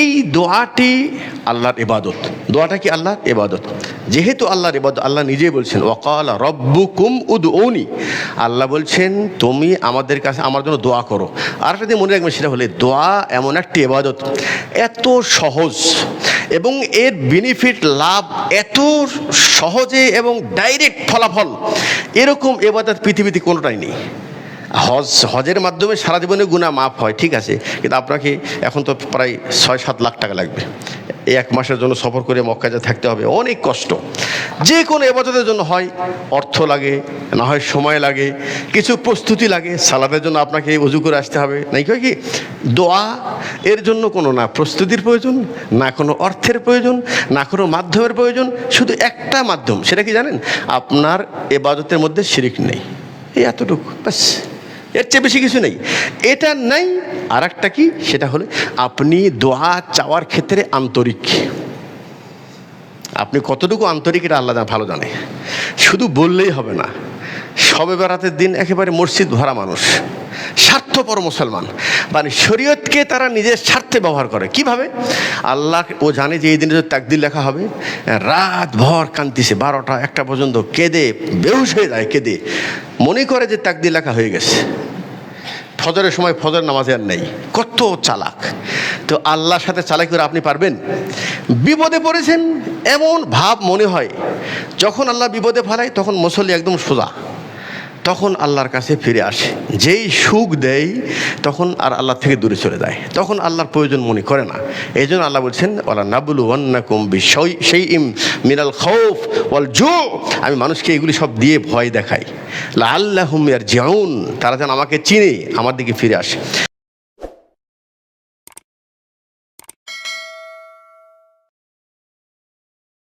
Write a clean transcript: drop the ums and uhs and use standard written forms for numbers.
এই দোয়াটি আল্লাহর ইবাদত। দোয়াটা কি আল্লাহর ইবাদত। যেহেতু আল্লাহর ইবাদত, আল্লাহ নিজেই বলছেন ওয়াকালা রব্বুকুম উদউনি, আল্লাহ বলছেন তুমি আমাদের কাছে আমার জন্য দোয়া করো। আর একটা মনে রাখবেন, সেটা হলে দোয়া এমন একটি ইবাদত, এত সহজ এবং এর বেনিফিট লাভ এত সহজে এবং ডাইরেক্ট ফলাফল, এরকম ইবাদত পৃথিবীতে কোনোটাই নেই। হজের মাধ্যমে সারা জীবনে গুনাহ মাফ হয়, ঠিক আছে, কিন্তু আপনাকে এখন তো প্রায় 6-7 লাখ টাকা লাগবে। এই 1 মাসের জন্য সফর করে মক্কায় থাকতে হবে, অনেক কষ্ট। যে কোনো ইবাদতের জন্য হয় অর্থ লাগে, না হয় সময় লাগে, কিছু প্রস্তুতি লাগে। সালাতের জন্য আপনাকে ওযু করে আসতে হবে, নাই কি? দোয়া এর জন্য কোনো না প্রস্তুতির প্রয়োজন, না কোনো অর্থের প্রয়োজন, না কোনো মাধ্যমের প্রয়োজন, শুধু একটা মাধ্যম। সেটা কি জানেন? আপনার ইবাদতের মধ্যে শিরিক নেই, এই এতটুকু ব্যাস, এর চেয়ে বেশি কিছু নেই। এটা নাই। আর একটা কি, সেটা হলে আপনি দোয়া চাওয়ার ক্ষেত্রে আন্তরিক। আপনি কতটুকু আন্তরিক এটা আল্লাহ ভালো জানে। শুধু বললেই হবে না। শবে বরাতের দিন একেবারে মসজিদ ভরা মানুষ, স্বার্থপর মুসলমান, মানে শরীয়তকে তারা নিজের স্বার্থে ব্যবহার করে। কিভাবে? আল্লাহ ও জানে যে এই দিনে যদি তাকদীর লেখা হবে, রাত ভর কান্দিছে, 12টা-1টা পর্যন্ত কেঁদে বেহুশ হয়ে যায়, কেঁদে মনে করে যে তাকদীর লেখা হয়ে গেছে। ফজরের সময় ফজর নামাজে আর নেই। কত চালাক! তো আল্লাহর সাথে চালাকি করে আপনি পারবেন? বিপদে পড়েছেন এমন ভাব মনে হয়, যখন আল্লাহ বিপদে ফেলায় তখন মুসল্লি একদম সোজা, তখন আল্লাহর কাছে ফিরে আসে। যেই সুখ দেয় তখন আর আল্লাহ থেকে দূরে চলে যায়, তখন আল্লাহর প্রয়োজন মনে করে না। এই জন্য আল্লাহ বলছেন ওয়ালা নাবলুওয়ান্নাকুম বিশাইইম মিনাল খাউফ ওয়াল জু, আমি মানুষকে এগুলি সব দিয়ে ভয় দেখাই, লাআল্লাহুম ইয়ারজিউন, তারা যেন আমাকে চিনে আমার দিকে ফিরে আসে।